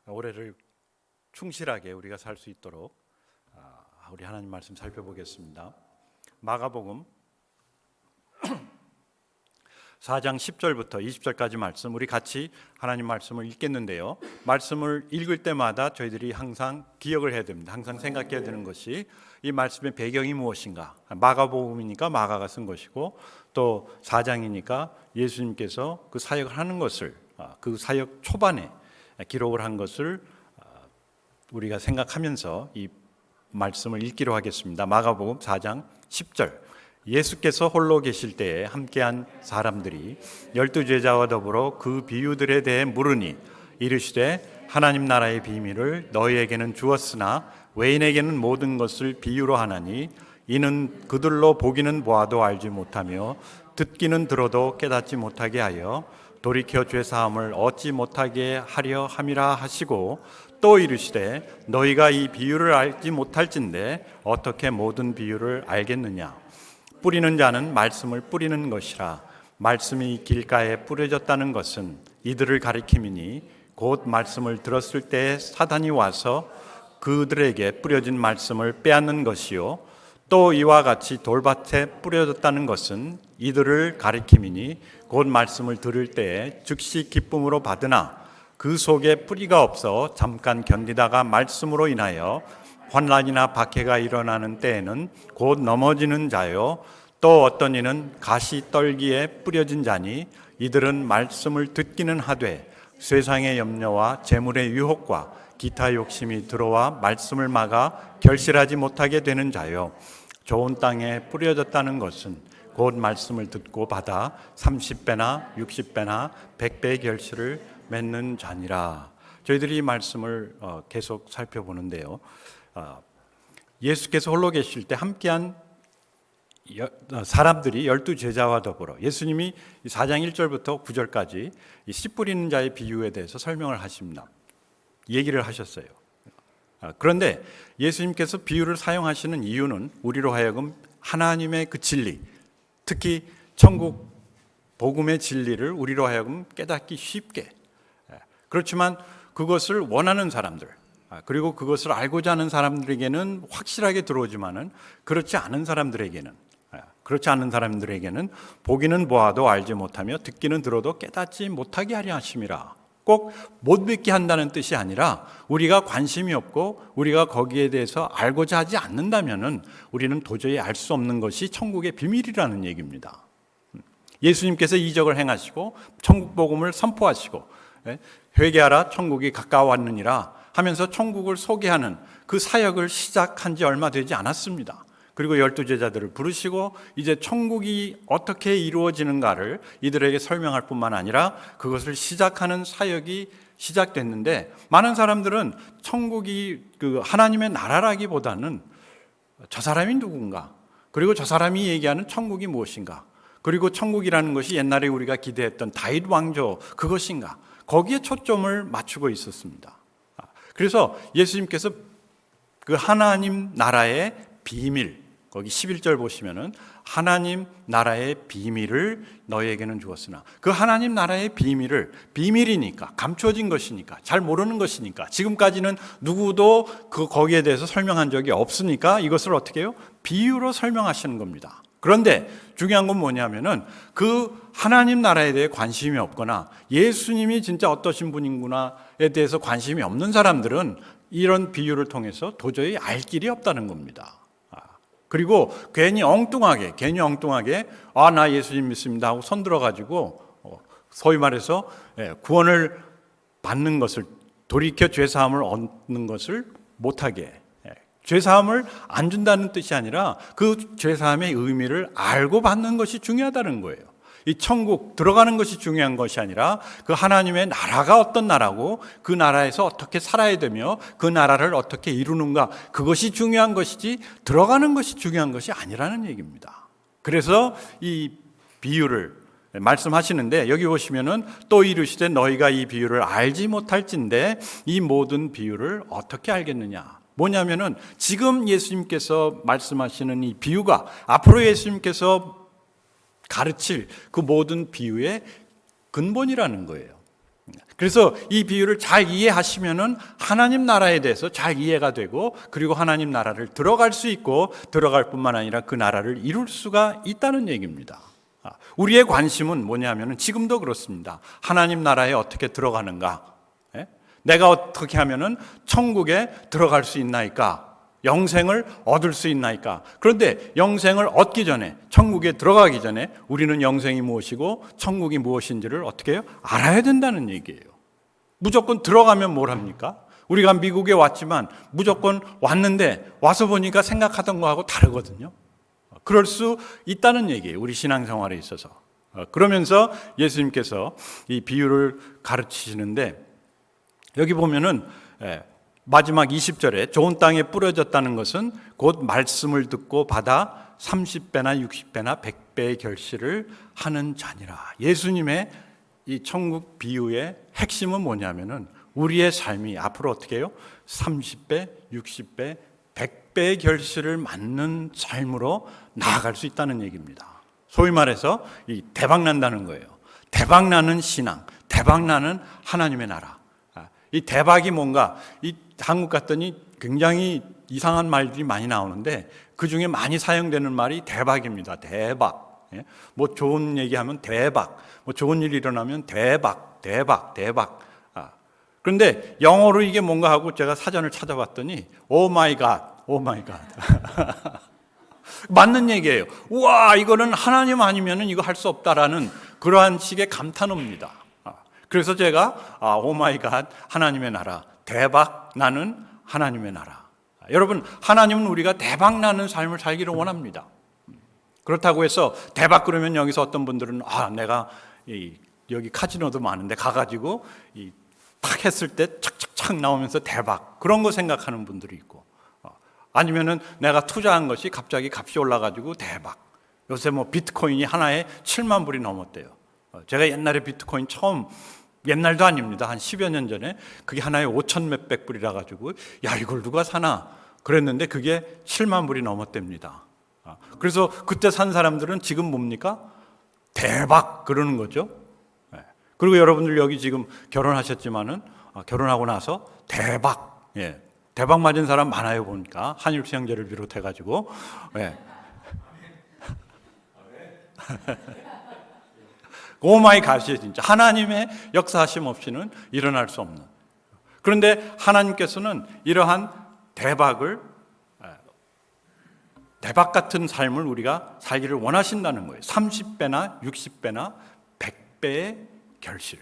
올해를 충실하게 우리가 살 수 있도록 우리 하나님 말씀 살펴보겠습니다. 마가복음 4장 10절부터 20절까지 말씀, 우리 같이 하나님 말씀을 읽겠는데요, 말씀을 읽을 때마다 저희들이 항상 기억을 해야 됩니다. 항상 생각해야 되는 것이 이 말씀의 배경이 무엇인가. 마가복음이니까 마가가 쓴 것이고, 또 4장이니까 예수님께서 그 사역을 하는 것을, 그 사역 초반에 기록을 한 것을 우리가 생각하면서 이 말씀을 읽기로 하겠습니다. 마가복음 4장 10절. 예수께서 홀로 계실 때에 함께한 사람들이 12제자와 더불어 그 비유들에 대해 물으니 이르시되 하나님 나라의 비밀을 너희에게는 주었으나 외인에게는 모든 것을 비유로 하나니 이는 그들로 보기는 보아도 알지 못하며 듣기는 들어도 깨닫지 못하게 하여 돌이켜 죄사함을 얻지 못하게 하려 함이라 하시고, 또 이르시되 너희가 이 비유를 알지 못할진대 어떻게 모든 비유를 알겠느냐. 뿌리는 자는 말씀을 뿌리는 것이라. 말씀이 길가에 뿌려졌다는 것은 이들을 가리킴이니 곧 말씀을 들었을 때 사단이 와서 그들에게 뿌려진 말씀을 빼앗는 것이요, 또 이와 같이 돌밭에 뿌려졌다는 것은 이들을 가리킴이니 곧 말씀을 들을 때에 즉시 기쁨으로 받으나 그 속에 뿌리가 없어 잠깐 견디다가 말씀으로 인하여 환난이나 박해가 일어나는 때에는 곧 넘어지는 자요, 또 어떤 이는 가시 떨기에 뿌려진 자니 이들은 말씀을 듣기는 하되 세상의 염려와 재물의 유혹과 기타 욕심이 들어와 말씀을 막아 결실하지 못하게 되는 자요, 좋은 땅에 뿌려졌다는 것은 곧 말씀을 듣고 받아 30배나 60배나 100배의 결실을 맺는 자니라. 저희들이 이 말씀을 계속 살펴보는데요, 예수께서 홀로 계실 때 함께한 사람들이 12제자와 더불어, 예수님이 4장 1절부터 9절까지 씨 뿌리는 자의 비유에 대해서 설명을 하십니다. 얘기를 하셨어요. 그런데 예수님께서 비유를 사용하시는 이유는 우리로 하여금 하나님의 그 진리, 특히 천국 복음의 진리를 우리로 하여금 깨닫기 쉽게, 그렇지만 그것을 원하는 사람들, 그리고 그것을 알고자 하는 사람들에게는 확실하게 들어오지만은 그렇지 않은 사람들에게는 보기는 보아도 알지 못하며 듣기는 들어도 깨닫지 못하게 하려 하심이라. 꼭 못 믿게 한다는 뜻이 아니라 우리가 관심이 없고 우리가 거기에 대해서 알고자 하지 않는다면은 우리는 도저히 알 수 없는 것이 천국의 비밀이라는 얘기입니다. 예수님께서 이적을 행하시고 천국 복음을 선포하시고 회개하라 천국이 가까워왔느니라 하면서 천국을 소개하는 그 사역을 시작한 지 얼마 되지 않았습니다. 그리고 12제자들을 부르시고 이제 천국이 어떻게 이루어지는가를 이들에게 설명할 뿐만 아니라 그것을 시작하는 사역이 시작됐는데, 많은 사람들은 천국이 그 하나님의 나라라기보다는 저 사람이 누군가, 그리고 저 사람이 얘기하는 천국이 무엇인가, 그리고 천국이라는 것이 옛날에 우리가 기대했던 다윗 왕조 그것인가, 거기에 초점을 맞추고 있었습니다. 그래서 예수님께서 그 하나님 나라의 비밀, 거기 11절 보시면은 하나님 나라의 비밀을 너희에게는 주었으나, 그 하나님 나라의 비밀을, 비밀이니까 감춰진 것이니까 잘 모르는 것이니까 지금까지는 누구도 거기에 대해서 설명한 적이 없으니까 이것을 어떻게 해요? 비유로 설명하시는 겁니다. 그런데 중요한 건 뭐냐면은 그 하나님 나라에 대해 관심이 없거나 예수님이 진짜 어떠신 분인구나에 대해서 관심이 없는 사람들은 이런 비유를 통해서 도저히 알 길이 없다는 겁니다. 그리고 괜히 엉뚱하게 나 예수님 믿습니다 하고 손들어가지고 소위 말해서 구원을 받는 것을, 돌이켜 죄사함을 얻는 것을 못하게, 죄사함을 안 준다는 뜻이 아니라 그 죄사함의 의미를 알고 받는 것이 중요하다는 거예요. 이 천국 들어가는 것이 중요한 것이 아니라 그 하나님의 나라가 어떤 나라고 그 나라에서 어떻게 살아야 되며 그 나라를 어떻게 이루는가, 그것이 중요한 것이지 들어가는 것이 중요한 것이 아니라는 얘기입니다. 그래서 이 비유를 말씀하시는데, 여기 보시면은 또 이르시되 너희가 이 비유를 알지 못할진대 이 모든 비유를 어떻게 알겠느냐. 뭐냐면은 지금 예수님께서 말씀하시는 이 비유가 앞으로 예수님께서 가르칠 그 모든 비유의 근본이라는 거예요. 그래서 이 비유를 잘 이해하시면은 하나님 나라에 대해서 잘 이해가 되고, 그리고 하나님 나라를 들어갈 수 있고, 들어갈 뿐만 아니라 그 나라를 이룰 수가 있다는 얘기입니다. 우리의 관심은 뭐냐면은 지금도 그렇습니다. 하나님 나라에 어떻게 들어가는가? 내가 어떻게 하면은 천국에 들어갈 수 있나이까? 영생을 얻을 수 있나이까? 그런데 영생을 얻기 전에, 천국에 들어가기 전에 우리는 영생이 무엇이고 천국이 무엇인지를 어떻게 해요? 알아야 된다는 얘기예요. 무조건 들어가면 뭘 합니까? 우리가 미국에 왔지만 무조건 왔는데 와서 보니까 생각하던 거하고 다르거든요. 그럴 수 있다는 얘기예요. 우리 신앙생활에 있어서. 그러면서 예수님께서 이 비유를 가르치시는데, 여기 보면은 마지막 20절에 좋은 땅에 뿌려졌다는 것은 곧 말씀을 듣고 받아 30배나 60배나 100배의 결실을 하는 자니라. 예수님의 이 천국 비유의 핵심은 뭐냐면은 우리의 삶이 앞으로 어떻게 해요? 30배, 60배, 100배의 결실을 맞는 삶으로 나아갈 수 있다는 얘기입니다. 소위 말해서 이 대박난다는 거예요. 대박나는 신앙, 대박나는 하나님의 나라. 이 대박이 뭔가, 이 한국 갔더니 굉장히 이상한 말들이 많이 나오는데 그 중에 많이 사용되는 말이 대박입니다. 대박. 뭐 좋은 얘기하면 대박, 뭐 좋은 일이 일어나면 대박, 대박, 대박. 그런데 영어로 이게 뭔가 하고 제가 사전을 찾아봤더니 오 마이 갓, 오 마이 갓. 맞는 얘기예요. 우와, 이거는 하나님 아니면은 이거 할 수 없다라는 그러한 식의 감탄어입니다. 그래서 제가 오 마이 갓, 하나님의 나라, 대박 나는 하나님의 나라. 여러분, 하나님은 우리가 대박 나는 삶을 살기를 원합니다. 그렇다고 해서 대박 그러면 여기서 어떤 분들은 내가 여기 카지노도 많은데 가가지고 탁 했을 때 착착착 나오면서 대박, 그런 거 생각하는 분들이 있고, 아니면은 내가 투자한 것이 갑자기 값이 올라가지고 대박. 요새 뭐 비트코인이 하나에 7만 불이 넘었대요. 제가 옛날에 비트코인 처음, 옛날도 아닙니다. 한 10여 년 전에 그게 하나에 5천 몇백 불이라 가지고 야, 이걸 누가 사나 그랬는데 그게 7만 불이 넘었답니다. 그래서 그때 산 사람들은 지금 뭡니까? 대박 그러는 거죠. 그리고 여러분들 여기 지금 결혼하셨지만은 결혼하고 나서 대박, 대박 맞은 사람 많아요. 보니까 한일 수양제를 비롯해 가지고. 오마이 갓이에요. 진짜 하나님의 역사하심 없이는 일어날 수 없는. 그런데 하나님께서는 이러한 대박을, 대박 같은 삶을 우리가 살기를 원하신다는 거예요. 30배나 60배나 100배의 결실.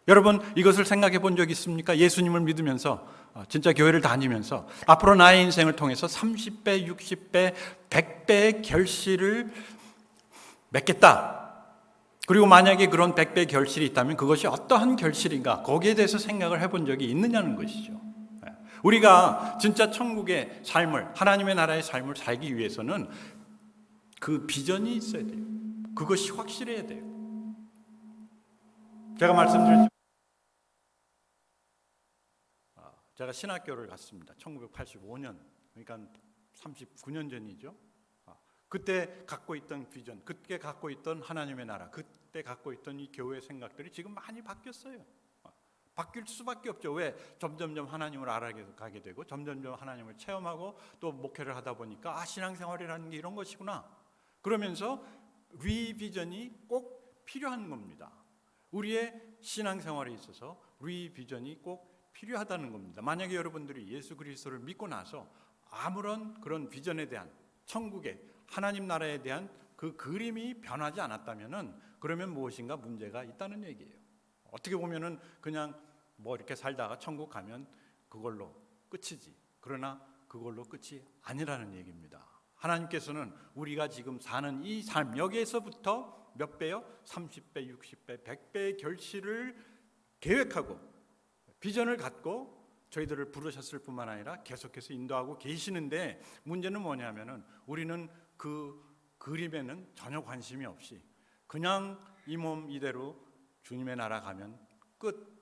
여러분, 이것을 생각해 본 적 있습니까? 예수님을 믿으면서, 진짜 교회를 다니면서 앞으로 나의 인생을 통해서 30배, 60배, 100배의 결실을 맺겠다. 그리고 만약에 그런 100배 결실이 있다면 그것이 어떠한 결실인가, 거기에 대해서 생각을 해본 적이 있느냐는 것이죠. 우리가 진짜 천국의 삶을, 하나님의 나라의 삶을 살기 위해서는 그 비전이 있어야 돼요. 그것이 확실해야 돼요. 제가 말씀드렸죠. 제가 신학교를 갔습니다. 1985년, 그러니까 39년 전이죠. 그때 갖고 있던 비전, 그때 갖고 있던 하나님의 나라, 그때 갖고 있던 이 교회 생각들이 지금 많이 바뀌었어요. 바뀔 수밖에 없죠. 왜? 점점점 하나님을 알아가게 되고 점점점 하나님을 체험하고 또 목회를 하다 보니까 신앙생활이라는 게 이런 것이구나. 그러면서 리비전이 꼭 필요한 겁니다. 우리의 신앙생활에 있어서 리비전이 꼭 필요하다는 겁니다. 만약에 여러분들이 예수 그리스도를 믿고 나서 아무런 그런 비전에 대한, 천국의 하나님 나라에 대한 그 그림이 변하지 않았다면은 그러면 무엇인가 문제가 있다는 얘기예요. 어떻게 보면은 그냥 뭐 이렇게 살다가 천국 가면 그걸로 끝이지. 그러나 그걸로 끝이 아니라는 얘기입니다. 하나님께서는 우리가 지금 사는 이 삶, 여기에서부터 몇 배요? 30배, 60배, 100배의 결실을 계획하고 비전을 갖고 저희들을 부르셨을 뿐만 아니라 계속해서 인도하고 계시는데, 문제는 뭐냐면은 우리는 그 그림에는 전혀 관심이 없이 그냥 이 몸 이대로 주님의 나라 가면 끝,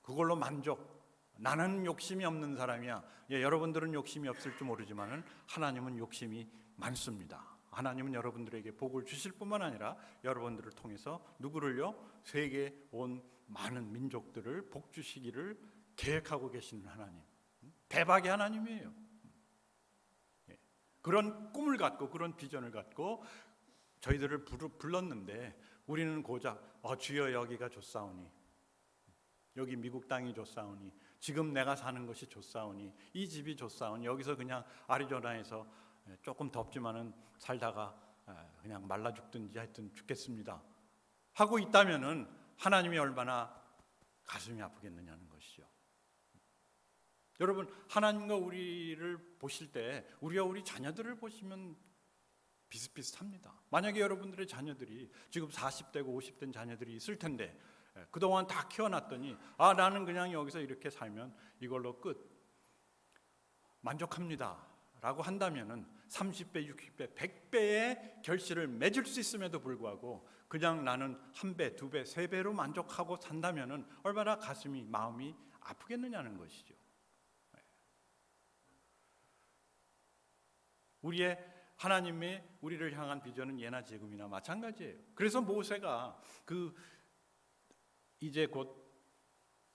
그걸로 만족, 나는 욕심이 없는 사람이야. 여러분들은 욕심이 없을지 모르지만은 하나님은 욕심이 많습니다. 하나님은 여러분들에게 복을 주실 뿐만 아니라 여러분들을 통해서 누구를요? 세계 온 많은 민족들을 복주시기를 계획하고 계시는 하나님, 대박의 하나님이에요. 그런 꿈을 갖고 그런 비전을 갖고 저희들을 불렀는데 우리는 고작 주여 여기가 좋사오니, 여기 미국 땅이 좋사오니, 지금 내가 사는 것이 좋사오니, 이 집이 좋사오니, 여기서 그냥 아리조나에서 조금 덥지만은 살다가 그냥 말라 죽든지 하여튼 죽겠습니다 하고 있다면은 하나님이 얼마나 가슴이 아프겠느냐는 것이죠. 여러분, 하나님과 우리를 보실 때 우리와 우리 자녀들을 보시면 비슷비슷합니다. 만약에 여러분들의 자녀들이 지금 40대고 50된 자녀들이 있을 텐데 그동안 다 키워놨더니 나는 그냥 여기서 이렇게 살면 이걸로 끝, 만족합니다 라고 한다면은 30배, 60배, 100배의 결실을 맺을 수 있음에도 불구하고 그냥 나는 1배, 2배, 3배로 만족하고 산다면은 얼마나 가슴이, 마음이 아프겠느냐는 것이죠. 우리의 하나님의 우리를 향한 비전은 예나 지금이나 마찬가지예요. 그래서 모세가 이제 곧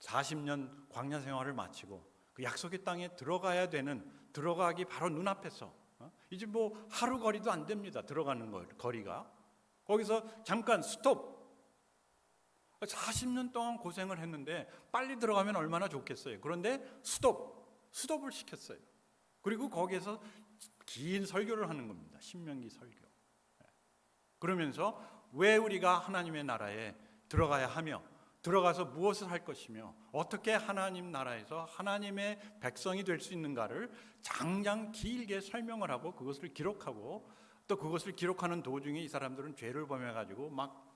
40년 광야 생활을 마치고 그 약속의 땅에 들어가기 바로 눈앞에서 이제 뭐 하루 거리도 안 됩니다. 들어가는 거리가. 거기서 잠깐 스톱. 40년 동안 고생을 했는데 빨리 들어가면 얼마나 좋겠어요. 그런데 스톱을 시켰어요. 그리고 거기에서 긴 설교를 하는 겁니다. 신명기 설교. 그러면서 왜 우리가 하나님의 나라에 들어가야 하며, 들어가서 무엇을 할 것이며, 어떻게 하나님 나라에서 하나님의 백성이 될 수 있는가를 장장 길게 설명을 하고 그것을 기록하고, 또 그것을 기록하는 도중에 이 사람들은 죄를 범해가지고 막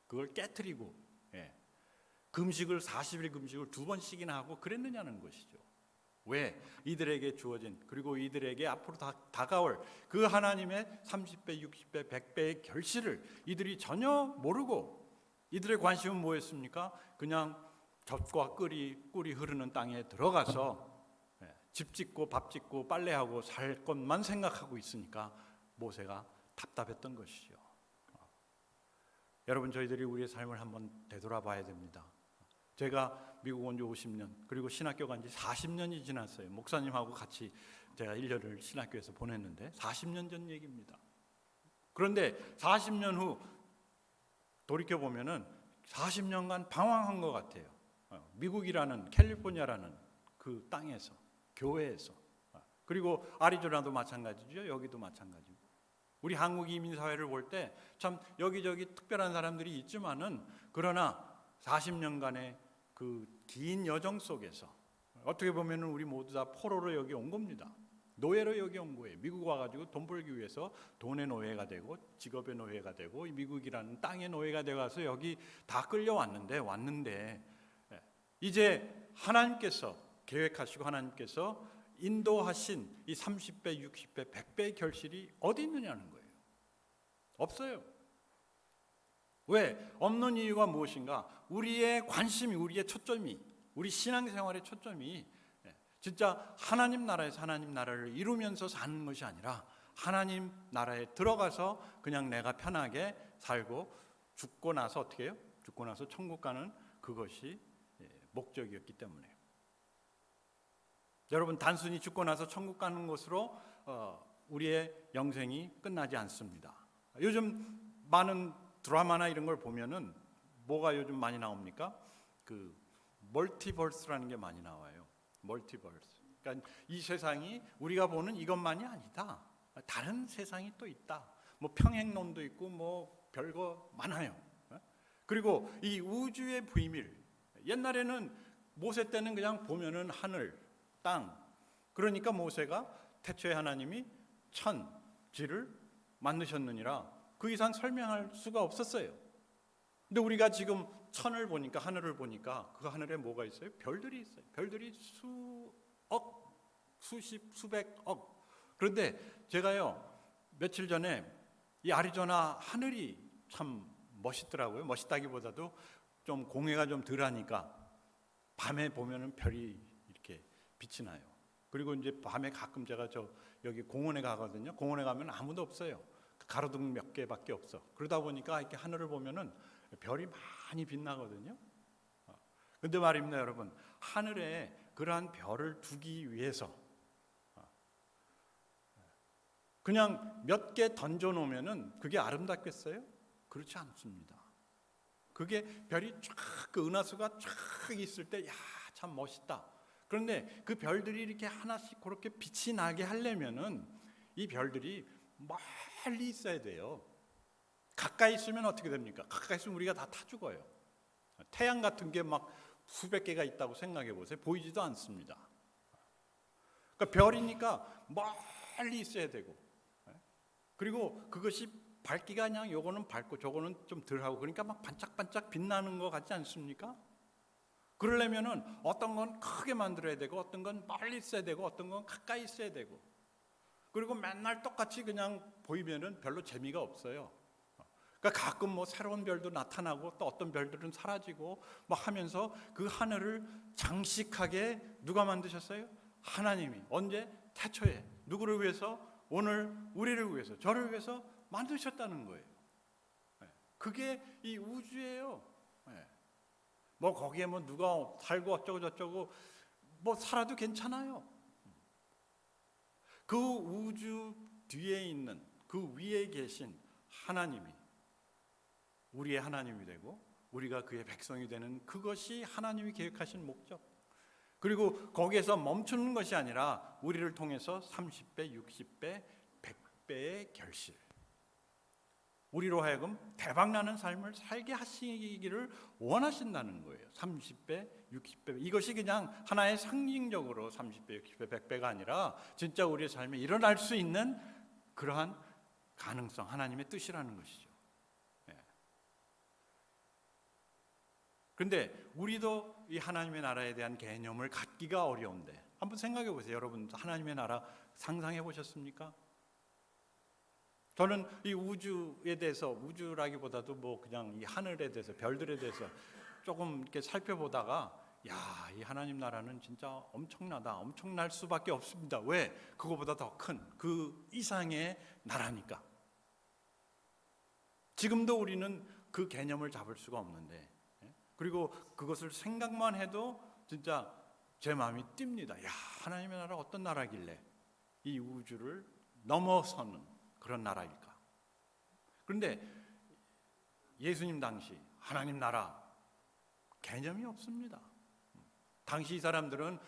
그걸 깨트리고, 금식을 40일 금식을 2번씩이나 하고 그랬느냐는 것이죠. 왜? 이들에게 주어진, 그리고 이들에게 앞으로 다가올 그 하나님의 30배, 60배, 100배의 결실을 이들이 전혀 모르고, 이들의 관심은 뭐였습니까? 그냥 젖과 꿀이 흐르는 땅에 들어가서 집 짓고 밥 짓고 빨래하고 살 것만 생각하고 있으니까 모세가 답답했던 것이죠. 여러분, 저희들이 우리의 삶을 한번 되돌아봐야 됩니다. 제가 미국 온 지 50년, 그리고 신학교 간 지 40년이 지났어요. 목사님하고 같이 제가 1년을 신학교에서 보냈는데 40년 전 얘기입니다. 그런데 40년 후 돌이켜보면은 40년간 방황한 것 같아요. 미국이라는, 캘리포니아라는 그 땅에서, 교회에서, 그리고 아리조나도 마찬가지죠. 여기도 마찬가지고. 우리 한국 이민사회를 볼 때 참 여기저기 특별한 사람들이 있지만은, 그러나 40년간의 그 긴 여정 속에서 어떻게 보면 우리 모두 다 포로로 여기 온 겁니다. 노예로 여기 온 거예요. 미국 와가지고 돈 벌기 위해서 돈의 노예가 되고 직업의 노예가 되고 미국이라는 땅의 노예가 되어서 여기 다 끌려왔는데 이제 하나님께서 계획하시고 하나님께서 인도하신 이 30배, 60배, 100배의 결실이 어디 있느냐는 거예요. 없어요. 왜? 없는 이유가 무엇인가? 우리의 관심이, 우리의 초점이, 우리 신앙생활의 초점이 진짜 하나님 나라에서 하나님 나라를 이루면서 사는 것이 아니라 하나님 나라에 들어가서 그냥 내가 편하게 살고 죽고 나서 어떻게 해요? 죽고 나서 천국 가는 그것이 목적이었기 때문에. 여러분, 단순히 죽고 나서 천국 가는 것으로 우리의 영생이 끝나지 않습니다. 요즘 많은 드라마나 이런 걸 보면은 뭐가 요즘 많이 나옵니까? 그 멀티버스라는 게 많이 나와요. 멀티버스. 그러니까 이 세상이 우리가 보는 이것만이 아니다. 다른 세상이 또 있다. 뭐 평행론도 있고 뭐 별거 많아요. 그리고 이 우주의 비밀. 옛날에는 모세 때는 그냥 보면은 하늘, 땅. 그러니까 모세가 태초에 하나님이 천지를 만드셨느니라 그 이상 설명할 수가 없었어요. 근데 우리가 지금 천을 보니까, 하늘을 보니까 그 하늘에 뭐가 있어요? 별들이 있어요. 별들이 수억, 수십, 수백억. 그런데 제가요 며칠 전에 이 아리조나 하늘이 참 멋있더라고요. 멋있다기보다도 좀 공해가 좀 덜하니까 밤에 보면은 별이 이렇게 빛이 나요. 그리고 이제 밤에 가끔 제가 여기 공원에 가거든요. 공원에 가면 아무도 없어요. 가로등 몇 개밖에 없어. 그러다 보니까 이렇게 하늘을 보면은 별이 많이 빛나거든요. 근데 말입니다, 여러분. 하늘에 그러한 별을 두기 위해서 그냥 몇 개 던져 놓으면은 그게 아름답겠어요? 그렇지 않습니다. 그게 별이 쫙, 그 은하수가 쫙 있을 때, 야, 참 멋있다. 그런데 그 별들이 이렇게 하나씩 그렇게 빛이 나게 하려면은 이 별들이 멀리 있어야 돼요. 가까이 있으면 어떻게 됩니까? 가까이 있으면 우리가 다 타 죽어요. 태양 같은 게 막 수백 개가 있다고 생각해 보세요. 보이지도 않습니다. 그러니까 별이니까 멀리 있어야 되고, 그리고 그것이 밝기가 그냥 요거는 밝고 저거는 좀 덜하고, 그러니까 막 반짝반짝 빛나는 것 같지 않습니까? 그러려면은 어떤 건 크게 만들어야 되고, 어떤 건 멀리 있어야 되고, 어떤 건 가까이 있어야 되고, 그리고 맨날 똑같이 그냥 보이면은 별로 재미가 없어요. 그러니까 가끔 뭐 새로운 별도 나타나고 또 어떤 별들은 사라지고 막 하면서 그 하늘을 장식하게 누가 만드셨어요? 하나님이. 언제? 태초에. 누구를 위해서? 오늘 우리를 위해서, 저를 위해서 만드셨다는 거예요. 그게 이 우주예요. 뭐 거기에 뭐 누가 살고 어쩌고 저쩌고 뭐 살아도 괜찮아요. 그 우주 뒤에 있는, 그 위에 계신 하나님이 우리의 하나님이 되고 우리가 그의 백성이 되는, 그것이 하나님이 계획하신 목적. 그리고 거기에서 멈추는 것이 아니라 우리를 통해서 30배, 60배, 100배의 결실, 우리로 하여금 대박나는 삶을 살게 하시기를 원하신다는 거예요. 30배, 60배. 이것이 그냥 하나의 상징적으로 30배, 60배, 100배가 아니라 진짜 우리의 삶에 일어날 수 있는 그러한 가능성, 하나님의 뜻이라는 것이죠. 그런데 우리도 이 하나님의 나라에 대한 개념을 갖기가 어려운데, 한번 생각해 보세요. 여러분, 하나님의 나라 상상해 보셨습니까? 저는 이 우주에 대해서, 우주라기보다도 뭐 그냥 이 하늘에 대해서, 별들에 대해서 조금 이렇게 살펴보다가, 야, 이 하나님 나라는 진짜 엄청나다, 엄청날 수밖에 없습니다. 왜? 그거보다 더 큰 그 이상의 나라니까. 지금도 우리는 그 개념을 잡을 수가 없는데, 그리고 그것을 생각만 해도 진짜 제 마음이 뜁니다. 야, 하나님의 나라 어떤 나라길래 이 우주를 넘어서는 그런 나라일까? 그런데 예수님 당시 하나님 나라 개념이 없습니다. 당시 이 사람들은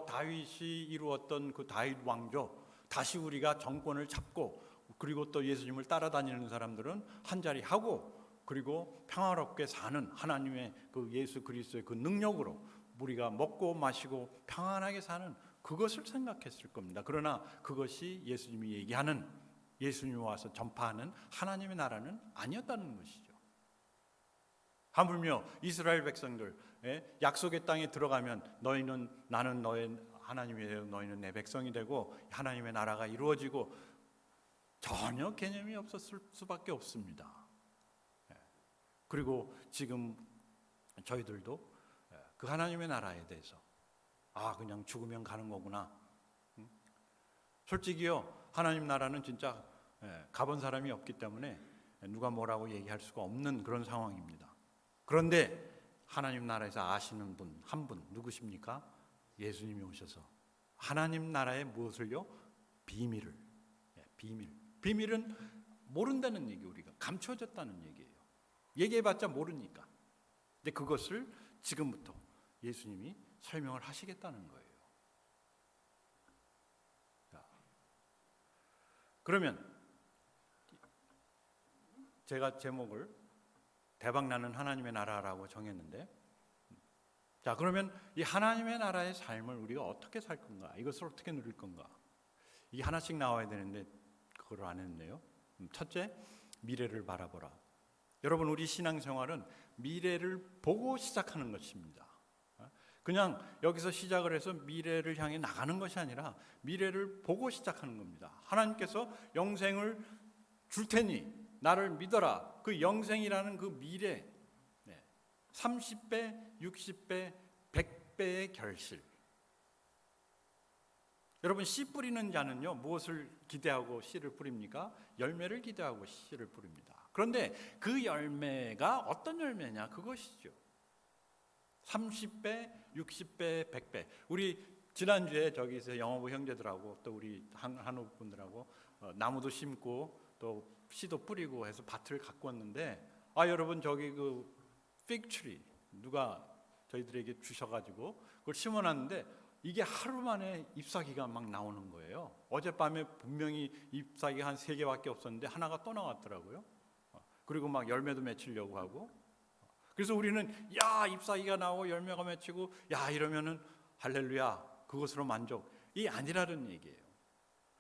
다윗이 이루었던 그 다윗 왕조, 다시 우리가 정권을 잡고, 그리고 또 예수님을 따라다니는 사람들은 한자리 하고, 그리고 평화롭게 사는 하나님의 그 예수 그리스도의 그 능력으로 우리가 먹고 마시고 평안하게 사는, 그것을 생각했을 겁니다. 그러나 그것이 예수님이 얘기하는, 예수님이 와서 전파하는 하나님의 나라는 아니었다는 것이죠. 하물며 이스라엘 백성들, 약속의 땅에 들어가면 너희는, 나는 너의 하나님이 되고 너희는 내 백성이 되고 하나님의 나라가 이루어지고, 전혀 개념이 없었을 수밖에 없습니다. 그리고 지금 저희들도 그 하나님의 나라에 대해서, 그냥 죽으면 가는 거구나. 솔직히요, 하나님 나라는 진짜 가본 사람이 없기 때문에 누가 뭐라고 얘기할 수가 없는 그런 상황입니다. 그런데 하나님 나라에서 아시는 분 한 분 누구십니까? 예수님이 오셔서 하나님 나라의 무엇을요? 비밀을. 비밀은 모른다는 얘기, 우리가 감춰졌다는 얘기예요. 얘기해봤자 모르니까. 근데 그것을 지금부터 예수님이 설명을 하시겠다는 거예요. 자, 그러면 제가 제목을 대박나는 하나님의 나라라고 정했는데, 자, 그러면 이 하나님의 나라의 삶을 우리가 어떻게 살 건가? 이것을 어떻게 누릴 건가? 이게 하나씩 나와야 되는데 그걸 안 했네요. 첫째, 미래를 바라보라. 여러분, 우리 신앙생활은 미래를 보고 시작하는 것입니다. 그냥 여기서 시작을 해서 미래를 향해 나가는 것이 아니라 미래를 보고 시작하는 겁니다. 하나님께서 영생을 줄 테니 나를 믿어라. 그 영생이라는 그 미래, 30배, 60배, 100배의 결실. 여러분, 씨 뿌리는 자는요, 무엇을 기대하고 씨를 뿌립니까? 열매를 기대하고 씨를 뿌립니다. 그런데 그 열매가 어떤 열매냐, 그것이죠. 30배, 60배, 100배. 우리 지난주에 저기서 영어부 형제들하고 또 우리 한국 분들하고 나무도 심고 또 씨도 뿌리고 해서 밭을 갖고 왔는데, 여러분 저기 그 픽트리 누가 저희들에게 주셔가지고 그걸 심어놨는데 이게 하루 만에 잎사귀가 막 나오는 거예요. 어젯밤에 분명히 잎사귀가 한 3개밖에 없었는데 하나가 또 나왔더라고요. 그리고 막 열매도 맺히려고 하고. 그래서 우리는 야, 잎사귀가 나오고 열매가 맺히고 야, 이러면은 할렐루야, 그것으로 만족. 이 아니라는 얘기예요.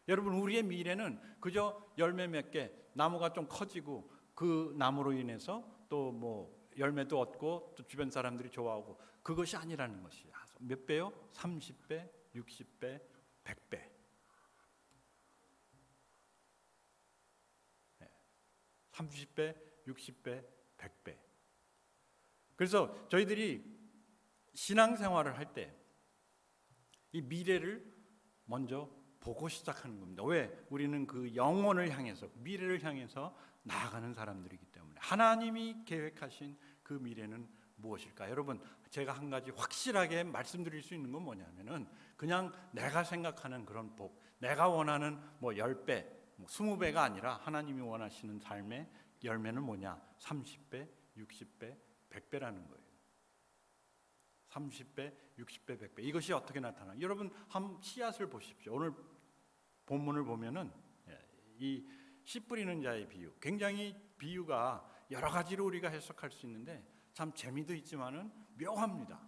여러분, 우리의 미래는 그저 열매 몇 개, 나무가 좀 커지고 그 나무로 인해서 또 뭐 열매도 얻고 또 주변 사람들이 좋아하고, 그것이 아니라는 것이야. 몇 배요? 30배, 60배, 100배. 30배, 60배, 100배. 그래서 저희들이 신앙생활을 할 때 이 미래를 먼저 보고 시작하는 겁니다. 왜? 우리는 그 영혼을 향해서, 미래를 향해서 나아가는 사람들이기 때문에. 하나님이 계획하신 그 미래는 무엇일까? 여러분, 제가 한 가지 확실하게 말씀드릴 수 있는 건 뭐냐면은, 그냥 내가 생각하는 그런 복, 내가 원하는 뭐 10배, 20배가 아니라 하나님이 원하시는 삶의 열매는 뭐냐? 30배, 60배, 100배라는 거예요. 30배, 60배, 100배. 이것이 어떻게 나타나요? 여러분, 한 씨앗을 보십시오. 오늘 본문을 보면은 이 씨 뿌리는 자의 비유, 굉장히 비유가 여러 가지로 우리가 해석할 수 있는데 참 재미도 있지만은 묘합니다.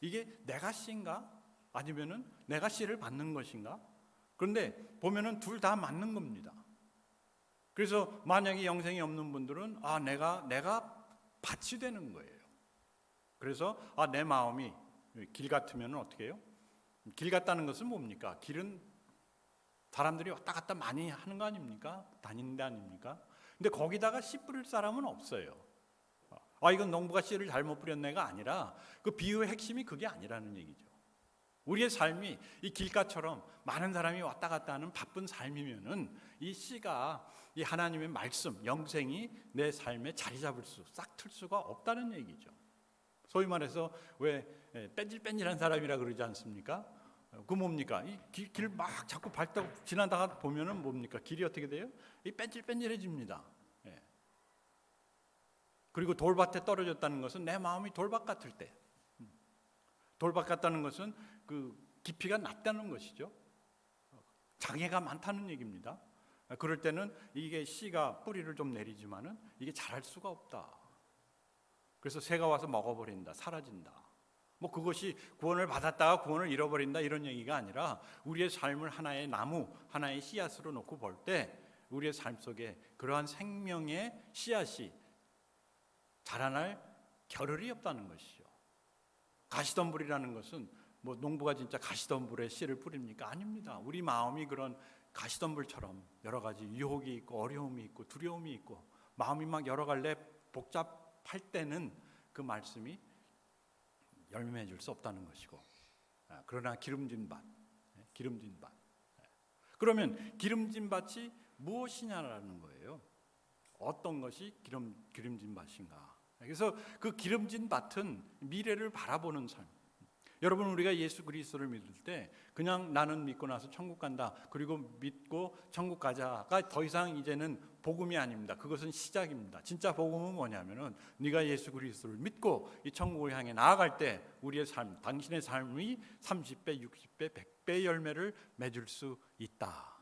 이게 내가 씨인가? 아니면은 내가 씨를 받는 것인가? 그런데 보면은 둘 다 맞는 겁니다. 그래서 만약에 영생이 없는 분들은 내가 밭이 되는 거예요. 그래서 내 마음이 길 같으면 어떻게 해요? 길 같다는 것은 뭡니까? 길은 사람들이 왔다 갔다 많이 하는 거 아닙니까? 다니는 데 아닙니까? 근데 거기다가 씨 뿌릴 사람은 없어요. 이건 농부가 씨를 잘못 뿌렸네가 아니라, 그 비유의 핵심이 그게 아니라는 얘기죠. 우리의 삶이 이 길가처럼 많은 사람이 왔다 갔다 하는 바쁜 삶이면은 이 씨가, 이 하나님의 말씀, 영생이 내 삶에 자리 잡을 싹틀 수가 없다는 얘기죠. 소위 말해서 왜 뺀질뺀질한 사람이라 그러지 않습니까? 그 뭡니까? 이 길 막 자꾸 밟다 지나다가 보면은 뭡니까? 길이 어떻게 돼요? 이 뺀질뺀질해집니다. 그리고 돌밭에 떨어졌다는 것은 내 마음이 돌밭 같을 때, 돌밭 같다는 것은 그 깊이가 낮다는 것이죠. 장애가 많다는 얘기입니다. 그럴 때는 이게 씨가 뿌리를 좀 내리지만은 이게 자랄 수가 없다. 그래서 새가 와서 먹어버린다, 사라진다. 뭐 그것이 구원을 받았다가 구원을 잃어버린다 이런 얘기가 아니라, 우리의 삶을 하나의 나무, 하나의 씨앗으로 놓고 볼 때 우리의 삶 속에 그러한 생명의 씨앗이 자라날 겨를이 없다는 것이죠. 가시덤불이라는 것은 뭐 농부가 진짜 가시덤불에 씨를 뿌립니까? 아닙니다. 우리 마음이 그런 가시덤불처럼 여러 가지 유혹이 있고 어려움이 있고 두려움이 있고 마음이 막 여러 갈래 복잡할 때는 그 말씀이 열매 줄 수 없다는 것이고, 그러나 기름진 밭. 그러면 기름진 밭이 무엇이냐라는 거예요. 어떤 것이 기름진 밭인가? 그래서 그 기름진 밭은 미래를 바라보는 삶. 여러분, 우리가 예수 그리스도를 믿을 때 그냥 나는 믿고 나서 천국 간다, 그리고 믿고 천국 가자가 더 이상 이제는 복음이 아닙니다. 그것은 시작입니다. 진짜 복음은 뭐냐면은 네가 예수 그리스도를 믿고 이 천국을 향해 나아갈 때 우리의 삶, 당신의 삶이 30배, 60배, 100배의 열매를 맺을 수 있다.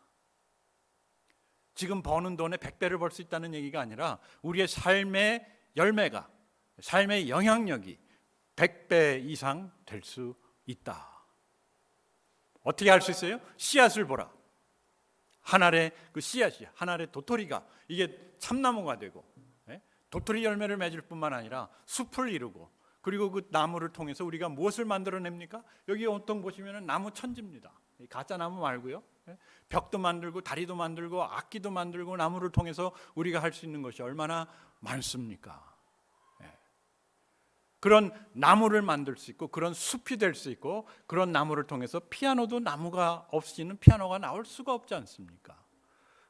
지금 버는 돈에 100배를 벌 수 있다는 얘기가 아니라 우리의 삶의 열매가, 삶의 영향력이 100배 이상 될 수 있다. 어떻게 할 수 있어요? 씨앗을 보라. 한 알의 그 씨앗이, 한 알의 도토리가 이게 참나무가 되고, 도토리 열매를 맺을 뿐만 아니라 숲을 이루고, 그리고 그 나무를 통해서 우리가 무엇을 만들어냅니까? 여기 온통 보시면 나무 천지입니다. 가짜 나무 말고요. 벽도 만들고 다리도 만들고 악기도 만들고 나무를 통해서 우리가 할 수 있는 것이 얼마나 많습니까? 그런 나무를 만들 수 있고 그런 숲이 될 수 있고, 그런 나무를 통해서 피아노도 나무가 없이는 피아노가 나올 수가 없지 않습니까?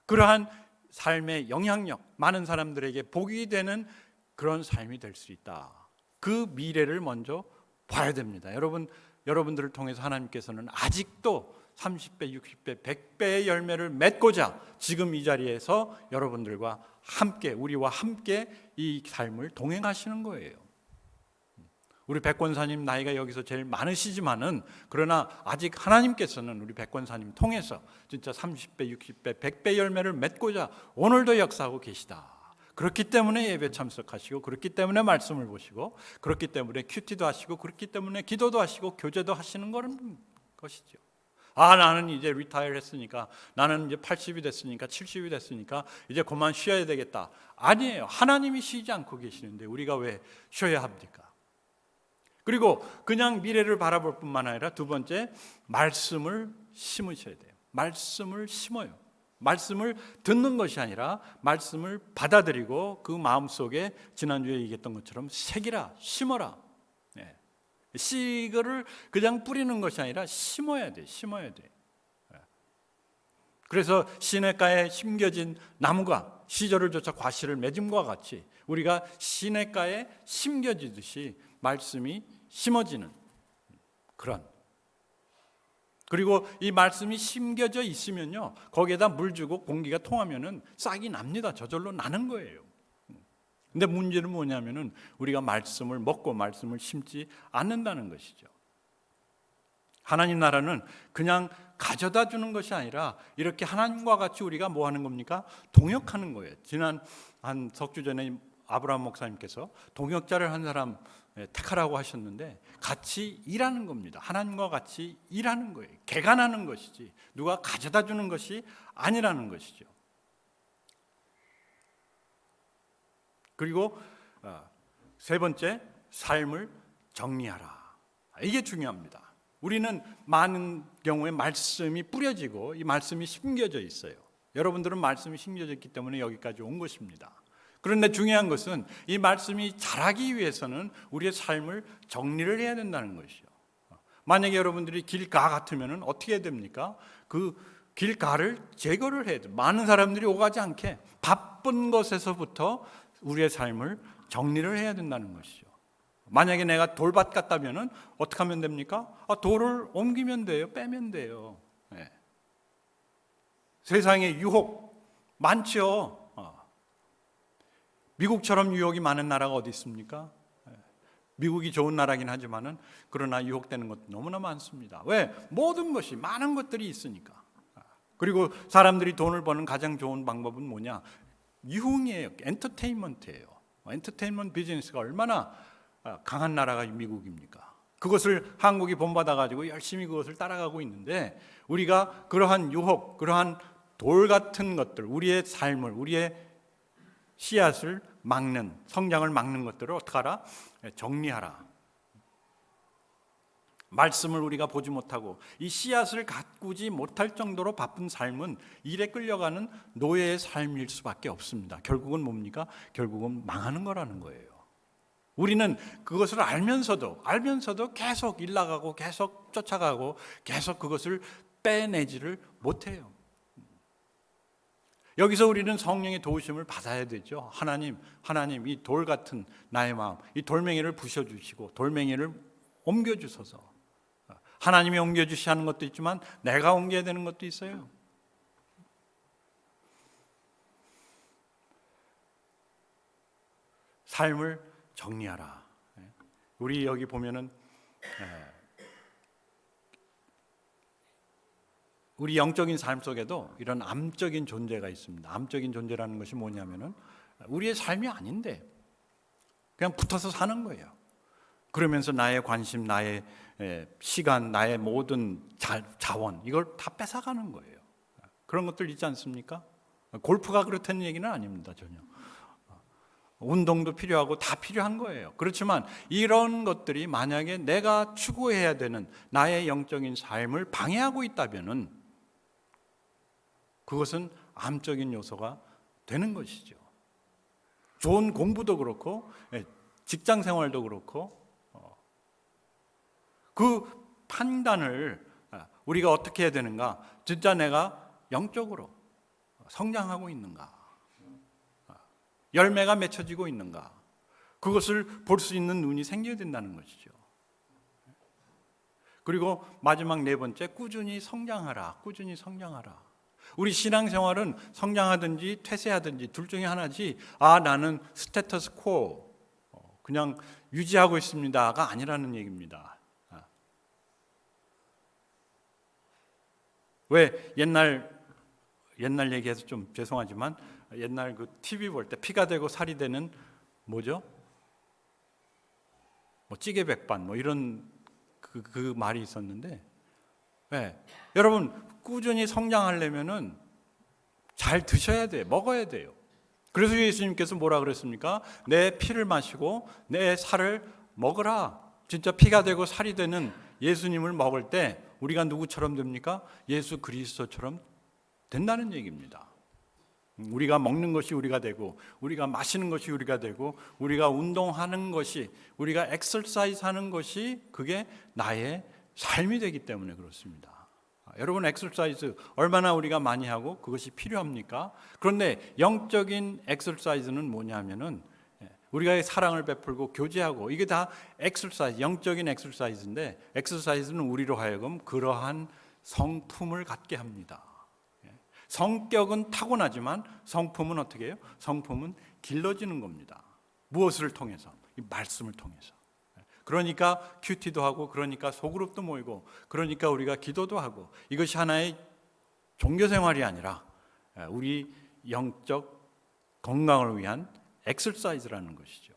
그러한 삶의 영향력, 많은 사람들에게 복이 되는 그런 삶이 될 수 있다. 그 미래를 먼저 봐야 됩니다. 여러분들을 통해서 하나님께서는 아직도 30배, 60배, 100배의 열매를 맺고자 지금 이 자리에서 여러분들과 함께, 우리와 함께 이 삶을 동행하시는 거예요. 우리 백권사님 나이가 여기서 제일 많으시지만은, 그러나 아직 하나님께서는 우리 백권사님 통해서 진짜 30배, 60배, 100배 열매를 맺고자 오늘도 역사하고 계시다. 그렇기 때문에 예배 참석하시고, 그렇기 때문에 말씀을 보시고, 그렇기 때문에 큐티도 하시고, 그렇기 때문에 기도도 하시고 교제도 하시는 것이죠. 나는 이제 리타이어 했으니까, 나는 이제 80이 됐으니까, 70이 됐으니까 이제 그만 쉬어야 되겠다. 아니에요. 하나님이 쉬지 않고 계시는데 우리가 왜 쉬어야 합니까? 그리고 그냥 미래를 바라볼 뿐만 아니라 두 번째, 말씀을 심으셔야 돼요. 말씀을 심어요. 말씀을 듣는 것이 아니라 말씀을 받아들이고 그 마음속에 지난주에 얘기했던 것처럼 새기라, 심어라. 씨를 그냥 뿌리는 것이 아니라 심어야 돼. 그래서 시냇가에 심겨진 나무가 시절을 쫓아 과실을 맺음과 같이 우리가 시냇가에 심겨지듯이 말씀이 심어지는 그런, 그리고 이 말씀이 심겨져 있으면요, 거기에다 물 주고 공기가 통하면은 싹이 납니다. 저절로 나는 거예요. 근데 문제는 뭐냐면은 우리가 말씀을 먹고 말씀을 심지 않는다는 것이죠. 하나님 나라는 그냥 가져다 주는 것이 아니라 이렇게 하나님과 같이 우리가 뭐 하는 겁니까? 동역하는 거예요. 지난 한 석 주 전에 아브라함 목사님께서 동역자를 한 사람 택하라고 하셨는데, 같이 일하는 겁니다. 하나님과 같이 일하는 거예요. 개간하는 것이지 누가 가져다 주는 것이 아니라는 것이죠. 그리고 세 번째, 삶을 정리하라. 이게 중요합니다. 우리는 많은 경우에 말씀이 뿌려지고 이 말씀이 심겨져 있어요. 여러분들은 말씀이 심겨져 있기 때문에 여기까지 온 것입니다. 그런데 중요한 것은 이 말씀이 자라기 위해서는 우리의 삶을 정리를 해야 된다는 것이죠. 만약에 여러분들이 길가 같으면 어떻게 됩니까? 그 길가를 제거를 해야 돼요. 많은 사람들이 오가지 않게 바쁜 것에서부터 우리의 삶을 정리를 해야 된다는 것이죠. 만약에 내가 돌밭 같다면 어떻게 하면 됩니까? 돌을 옮기면 돼요. 빼면 돼요. 세상에 유혹 많죠. 미국처럼 유혹이 많은 나라가 어디 있습니까? 미국이 좋은 나라긴 하지만은 그러나 유혹되는 것도 너무나 많습니다. 왜? 모든 것이, 많은 것들이 있으니까. 그리고 사람들이 돈을 버는 가장 좋은 방법은 뭐냐? 유흥이에요. 엔터테인먼트예요. 엔터테인먼트 비즈니스가 얼마나 강한 나라가 미국입니까? 그것을 한국이 본받아가지고 열심히 그것을 따라가고 있는데, 우리가 그러한 유혹, 그러한 돌 같은 것들, 우리의 삶을, 우리의 씨앗을 막는, 성장을 막는 것들을 어떻게 하라? 정리하라. 말씀을 우리가 보지 못하고 이 씨앗을 가꾸지 못할 정도로 바쁜 삶은 일에 끌려가는 노예의 삶일 수밖에 없습니다. 결국은 뭡니까? 결국은 망하는 거라는 거예요. 우리는 그것을 알면서도 계속 일 나가고 계속 쫓아가고 계속 그것을 빼내지를 못해요. 여기서 우리는 성령의 도우심을 받아야 되죠. 하나님, 이 돌 같은 나의 마음, 이 돌멩이를 부셔주시고 돌멩이를 옮겨주소서. 하나님이 옮겨주시 하는 것도 있지만 내가 옮겨야 되는 것도 있어요. 삶을 정리하라. 우리 여기 보면은 우리 영적인 삶 속에도 이런 암적인 존재가 있습니다. 암적인 존재라는 것이 뭐냐면은 우리의 삶이 아닌데 그냥 붙어서 사는 거예요. 그러면서 나의 관심, 나의 시간, 나의 모든 자원, 이걸 다 뺏어가는 거예요. 그런 것들 있지 않습니까? 골프가 그렇다는 얘기는 아닙니다, 전혀. 운동도 필요하고 다 필요한 거예요. 그렇지만 이런 것들이 만약에 내가 추구해야 되는 나의 영적인 삶을 방해하고 있다면은 그것은 암적인 요소가 되는 것이죠. 좋은 공부도 그렇고 직장 생활도 그렇고 그 판단을 우리가 어떻게 해야 되는가? 진짜 내가 영적으로 성장하고 있는가? 열매가 맺혀지고 있는가? 그것을 볼 수 있는 눈이 생겨야 된다는 것이죠. 그리고 마지막 네 번째, 꾸준히 성장하라. 꾸준히 성장하라. 우리 신앙생활은 성장하든지 퇴세하든지 둘 중에 하나지, 나는 스테터스 코, 그냥 유지하고 있습니다가 아니라는 얘기입니다. 왜 옛날 얘기해서 좀 죄송하지만, 옛날 그 TV 볼 때 피가 되고 살이 되는 뭐죠? 뭐 찌개백반 뭐 이런 그 말이 있었는데, 네. 여러분 꾸준히 성장하려면은 잘 드셔야 돼요. 먹어야 돼요. 그래서 예수님께서 뭐라 그랬습니까? 내 피를 마시고 내 살을 먹으라. 진짜 피가 되고 살이 되는 예수님을 먹을 때 우리가 누구처럼 됩니까? 예수 그리스도처럼 된다는 얘기입니다. 우리가 먹는 것이 우리가 되고, 우리가 마시는 것이 우리가 되고, 우리가 운동하는 것이, 우리가 엑서사이즈 하는 것이 그게 나의 삶이 되기 때문에 그렇습니다. 여러분, 엑서사이즈 얼마나 우리가 많이 하고 그것이 필요합니까? 그런데 영적인 엑서사이즈는 뭐냐면은 우리가 사랑을 베풀고 교제하고, 이게 다 엑서사이즈, 영적인 엑서사이즈인데, 엑서사이즈는 우리로 하여금 그러한 성품을 갖게 합니다. 성격은 타고나지만 성품은 어떻게 해요? 성품은 길러지는 겁니다. 무엇을 통해서? 이 말씀을 통해서. 그러니까 큐티도 하고, 그러니까 소그룹도 모이고, 그러니까 우리가 기도도 하고, 이것이 하나의 종교생활이 아니라 우리 영적 건강을 위한 엑서사이즈라는 것이죠.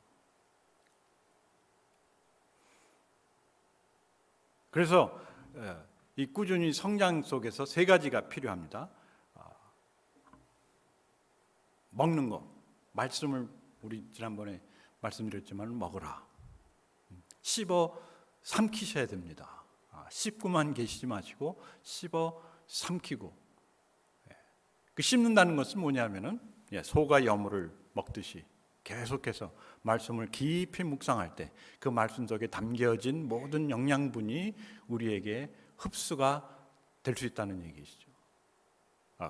그래서 이 꾸준히 성장 속에서 세 가지가 필요합니다. 먹는 거, 말씀을 우리 지난번에 말씀드렸지만 먹으라. 씹어 삼키셔야 됩니다. 씹고만 계시지 마시고 씹어 삼키고. 그 씹는다는 것은 뭐냐면은 소가 여물을 먹듯이 계속해서 말씀을 깊이 묵상할 때 그 말씀 속에 담겨진 모든 영양분이 우리에게 흡수가 될 수 있다는 얘기시죠.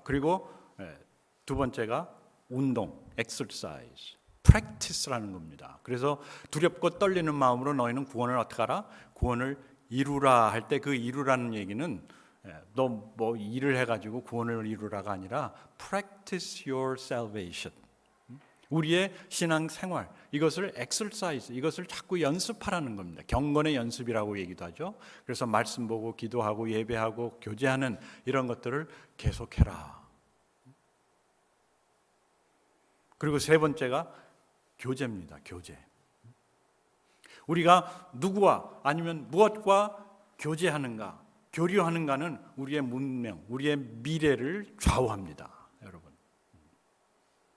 그리고 두 번째가 운동, exercise, practice라는 겁니다. 그래서 두렵고 떨리는 마음으로 너희는 구원을 어떻게 하라? 구원을 이루라 할 때 그 이루라는 얘기는 너 뭐 일을 해가지고 구원을 이루라가 아니라 practice your salvation. 우리의 신앙 생활, 이것을 exercise, 이것을 자꾸 연습하라는 겁니다. 경건의 연습이라고 얘기도 하죠. 그래서 말씀 보고 기도하고 예배하고 교제하는 이런 것들을 계속해라. 그리고 세 번째가 교제입니다. 교제. 우리가 누구와 아니면 무엇과 교제하는가, 교류하는가는 우리의 문명, 우리의 미래를 좌우합니다. 여러분,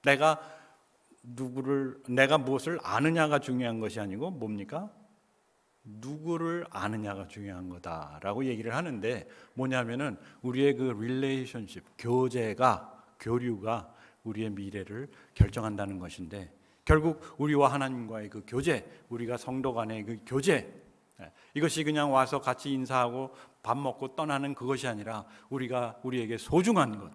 내가 무엇을 아느냐가 중요한 것이 아니고 뭡니까? 누구를 아느냐가 중요한 거다라고 얘기를 하는데, 뭐냐면은 우리의 그 릴레이션십, 교류가 우리의 미래를 결정한다는 것인데, 결국 우리와 하나님과의 그 교제, 우리가 성도 간의 그 교제, 이것이 그냥 와서 같이 인사하고 밥 먹고 떠나는 그것이 아니라 우리에게 소중한 것,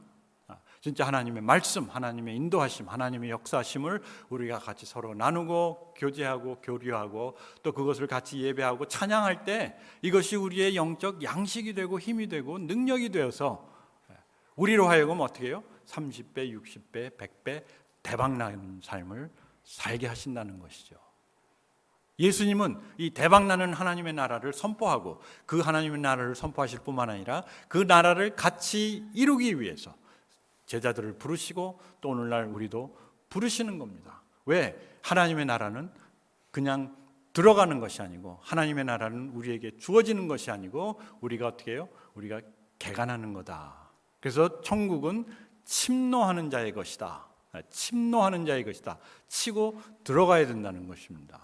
진짜 하나님의 말씀, 하나님의 인도하심, 하나님의 역사하심을 우리가 같이 서로 나누고 교제하고 교류하고 또 그것을 같이 예배하고 찬양할 때 이것이 우리의 영적 양식이 되고 힘이 되고 능력이 되어서 우리로 하여금 어떻게 해요? 30배, 60배, 100배 대박나는 삶을 살게 하신다는 것이죠. 예수님은 이 대박나는 하나님의 나라를 선포하고 그 하나님의 나라를 선포하실 뿐만 아니라 그 나라를 같이 이루기 위해서 제자들을 부르시고 또 오늘날 우리도 부르시는 겁니다. 왜? 하나님의 나라는 그냥 들어가는 것이 아니고, 하나님의 나라는 우리에게 주어지는 것이 아니고 우리가 어떻게 해요? 우리가 개간하는 거다. 그래서 천국은 침노하는 자의 것이다. 침노하는 자의 것이다. 치고 들어가야 된다는 것입니다.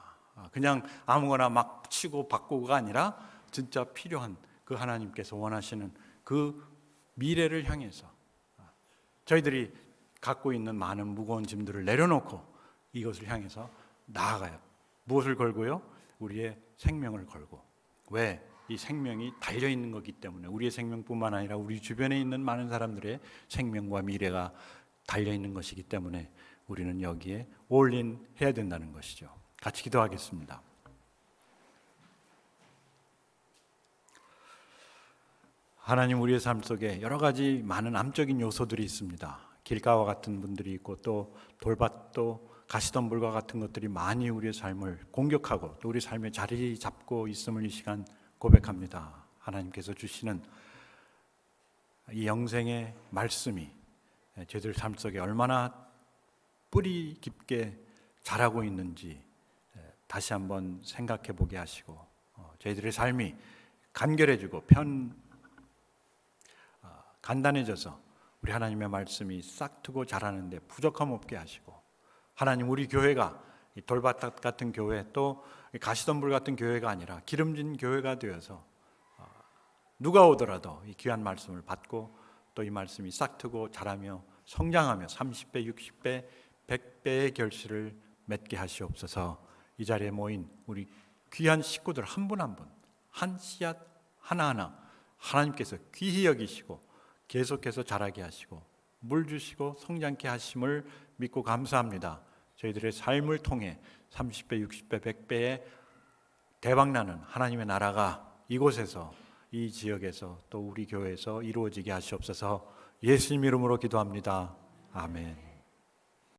그냥 아무거나 막 치고 바꾸고가 아니라 진짜 필요한 그 하나님께서 원하시는 그 미래를 향해서 저희들이 갖고 있는 많은 무거운 짐들을 내려놓고 이것을 향해서 나아가요. 무엇을 걸고요? 우리의 생명을 걸고. 왜? 이 생명이 달려있는 거기 때문에, 우리의 생명뿐만 아니라 우리 주변에 있는 많은 사람들의 생명과 미래가 달려있는 것이기 때문에 우리는 여기에 올인 해야 된다는 것이죠. 같이 기도하겠습니다. 하나님, 우리의 삶 속에 여러 가지 많은 암적인 요소들이 있습니다. 길가와 같은 분들이 있고 또 돌밭도 가시덤불과 같은 것들이 많이 우리의 삶을 공격하고 또 우리 삶에 자리 잡고 있음을 이 시간 고백합니다. 하나님께서 주시는 이 영생의 말씀이 저희들 삶 속에 얼마나 뿌리 깊게 자라고 있는지 다시 한번 생각해 보게 하시고 저희들의 삶이 간결해지고 간단해져서 우리 하나님의 말씀이 싹트고 자라는데 부족함 없게 하시고, 하나님, 우리 교회가 이 돌밭 같은 교회 또 가시덤불 같은 교회가 아니라 기름진 교회가 되어서 누가 오더라도 이 귀한 말씀을 받고 또 이 말씀이 싹트고 자라며 성장하며 30배, 60배, 100배의 결실을 맺게 하시옵소서. 이 자리에 모인 우리 귀한 식구들 한 분 한 분, 한 씨앗 하나하나 하나님께서 귀히 여기시고 계속해서 자라게 하시고 물 주시고 성장케 하심을 믿고 감사합니다. 저희들의 삶을 통해 30배, 60배, 100배의 대박나는 하나님의 나라가 이곳에서, 이 지역에서 또 우리 교회에서 이루어지게 하시옵소서. 예수님 이름으로 기도합니다. 아멘.